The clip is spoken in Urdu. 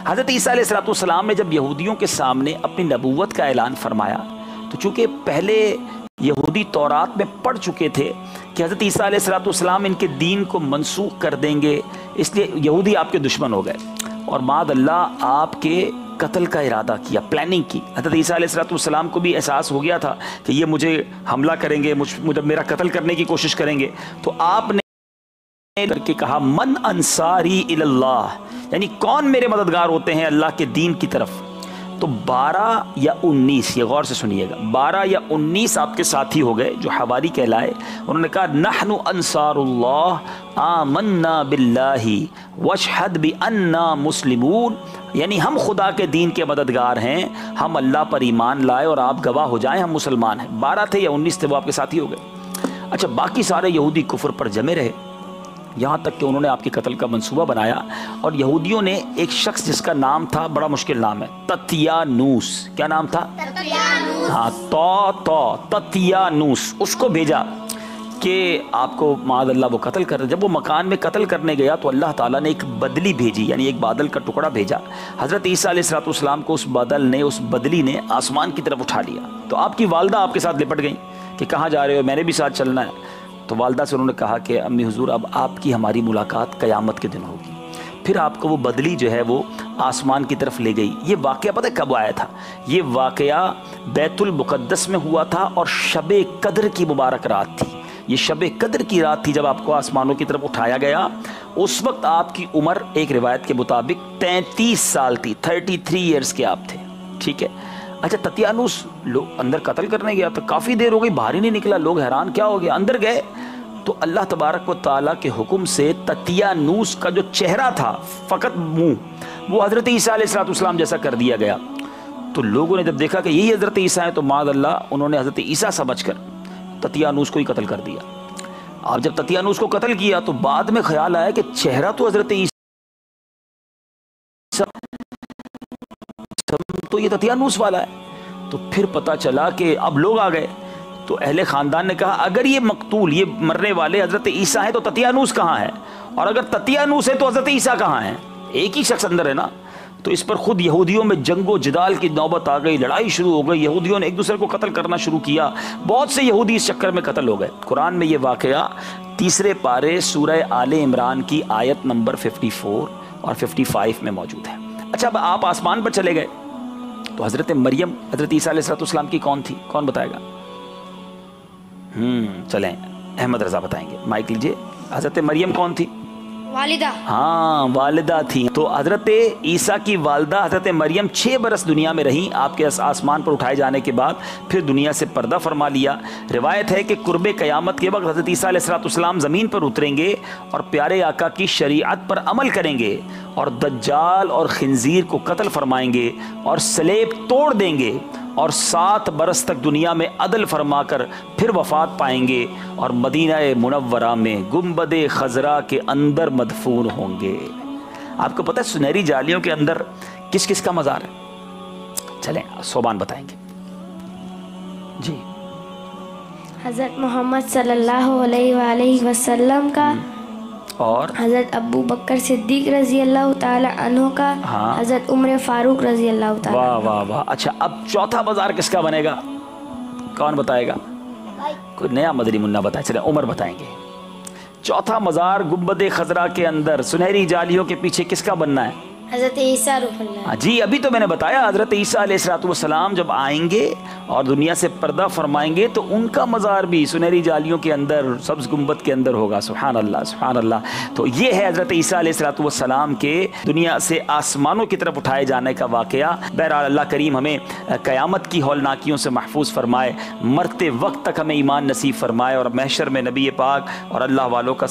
حضرت عیسیٰ علیہ السلام نے جب یہودیوں کے سامنے اپنی نبوت کا اعلان فرمایا تو چونکہ پہلے یہودی تورات میں پڑھ چکے تھے کہ حضرت عیسیٰ علیہ السلام ان کے دین کو منسوخ کر دیں گے، اس لیے یہودی آپ کے دشمن ہو گئے اور معاذ اللہ آپ کے قتل کا ارادہ کیا، پلاننگ کی۔ حضرت عیسیٰ علیہ السلام کو بھی احساس ہو گیا تھا کہ یہ مجھے حملہ کریں گے، میرا قتل کرنے کی کوشش کریں گے، تو آپ نے کر کے کہا من انصاری اللہ، یعنی کون میرے مددگار ہوتے ہیں اللہ کے دین کی طرف؟ تو 12 یا 19، یہ غور سے سنیے گا، 12 یا 19 آپ کے ساتھی ہو گئے جو حواری کہلائے، انہوں نے کہا نحن انصار اللہ آمنا باللہ واشہد بأننا مسلمون، یعنی ہم خدا کے دین کے مددگار ہیں، ہم اللہ پر ایمان لائے اور آپ گواہ ہو جائیں ہم مسلمان ہیں۔ 12 تھے یا 19 تھے وہ آپ کے ساتھی ہو گئے۔ اچھا، باقی سارے یہودی کفر پر جمے رہے یہاں تک کہ انہوں نے آپ کے قتل کا منصوبہ بنایا، اور یہودیوں نے ایک شخص جس کا نام تھا، بڑا مشکل نام ہے، تطیانوس، کیا نام تھا؟ ہاں، تطیانوس، اس کو بھیجا کہ آپ کو معاذ اللہ وہ قتل کر۔ جب وہ مکان میں قتل کرنے گیا تو اللہ تعالیٰ نے ایک بدلی بھیجی، یعنی ایک بادل کا ٹکڑا بھیجا۔ حضرت عیسیٰ علیہ السلام کو اس بدلی نے آسمان کی طرف اٹھا لیا۔ تو آپ کی والدہ آپ کے ساتھ لپٹ گئیں کہ کہاں جا رہے ہو، میں نے بھی ساتھ چلنا ہے۔ تو والدہ سے انہوں نے کہا کہ امی حضور اب آپ کی ہماری ملاقات قیامت کے دن ہوگی۔ پھر آپ کو وہ بدلی جو ہے وہ آسمان کی طرف لے گئی۔ یہ واقعہ پتہ کب آیا تھا؟ یہ واقعہ بیت المقدس میں ہوا تھا اور شب قدر کی مبارک رات تھی۔ یہ شب قدر کی رات تھی جب آپ کو آسمانوں کی طرف اٹھایا گیا۔ اس وقت آپ کی عمر ایک روایت کے مطابق 33 سال تھی، 33 ایئرز کے آپ تھے، ٹھیک ہے۔ اچھا، تطیانوس اندر قتل کرنے گیا تو کافی دیر ہو گئی، باہر ہی نہیں نکلا، لوگ حیران کیا ہو گیا۔ اندر گئے تو اللہ تبارک و تعالیٰ کے حکم سے تطیانوس کا جو چہرہ تھا، فقط منہ، وہ حضرت عیسیٰ علیہ السلام جیسا کر دیا گیا۔ تو لوگوں نے جب دیکھا کہ یہی حضرت عیسیٰ ہیں تو معاذ اللہ انہوں نے حضرت عیسیٰ سمجھ کر تطیانوس کو ہی قتل کر دیا۔ اب جب تطیانوس کو قتل کیا تو بعد میں خیال آیا کہ چہرہ تو حضرت عیسیٰ، تو یہ تطیانوس والا ہے۔ تو پھر پتہ چلا کہ اب لوگ آ گئے تو اہل خاندان نے کہا اگر یہ مقتول، یہ مرنے والے حضرت عیسیٰ ہیں تو تطیانوس کہاں ہے، اور اگر تطیانوس ہے تو حضرت عیسیٰ کہاں ہیں؟ ایک ہی شخص اندر ہے نا۔ تو اس پر خود یہودیوں میں جنگ و جدال کی نوبت آ گئی، لڑائی شروع ہو گئی، یہودیوں نے ایک دوسرے کو قتل کرنا شروع کیا، بہت سے یہودی اس چکر میں قتل ہو گئے۔ قرآن میں یہ واقعہ 3 پارے سورہ آل عمران کی آیت نمبر 54 اور 55 میں موجود ہے۔ اچھا، اب آپ آسمان پر چلے گئے تو حضرت مریم حضرت عیسیٰ علیہ السلام کی کون تھی؟ کون بتائے گا؟ چلیں احمد رضا بتائیں گے، مائک لیجئے۔ حضرت مریم کون تھی؟ والدہ۔ ہاں، والدہ تھی۔ تو حضرت عیسیٰ کی والدہ حضرت مریم 6 برس دنیا میں رہیں آپ کے آسمان پر اٹھائے جانے کے بعد، پھر دنیا سے پردہ فرما لیا۔ روایت ہے کہ قرب قیامت کے وقت حضرت عیسیٰ علیہ السلام زمین پر اتریں گے اور پیارے آقا کی شریعت پر عمل کریں گے اور دجال اور خنزیر کو قتل فرمائیں گے اور صلیب توڑ دیں گے اور 7 برس تک دنیا میں عدل فرما کر پھر وفات پائیں گے اور مدینہ منورہ میں گنبد خضرا کے اندر مدفون ہوں گے۔ آپ کو پتہ ہے سنہری جالیوں کے اندر کس کس کا مزار ہے؟ چلیں صوبان بتائیں گے جی۔ حضرت محمد صلی اللہ علیہ وآلہ وسلم کا، اور حضرت ابو بکر صدیق رضی اللہ تعالی عنہ کا، ہاں، حضرت عمر فاروق رضی اللہ تعالی عنہ۔ واہ واہ واہ۔ اچھا، اب چوتھا مزار کس کا بنے گا؟ کون بتائے گا؟ کوئی نیا مدنی منا بتائے؟ چلیں عمر بتائیں گے۔ چوتھا مزار گنبد خضرا کے اندر سنہری جالیوں کے پیچھے کس کا بننا ہے؟ حضرت عیسیٰ روح اللہ۔ جی، ابھی تو میں نے بتایا حضرت عیسیٰ علیہ السلام جب آئیں گے اور دنیا سے پردہ فرمائیں گے تو ان کا مزار بھی سنہری جالیوں کے اندر سبز گنبد کے اندر ہوگا۔ سبحان اللہ، سبحان اللہ۔ تو یہ ہے حضرت عیسیٰ علیہ السلام کے دنیا سے آسمانوں کی طرف اٹھائے جانے کا واقعہ۔ بہرحال اللہ کریم ہمیں قیامت کی ہولناکیوں سے محفوظ فرمائے، مرتے وقت تک ہمیں ایمان نصیب فرمائے اور محشر میں نبی پاک اور اللہ والوں کا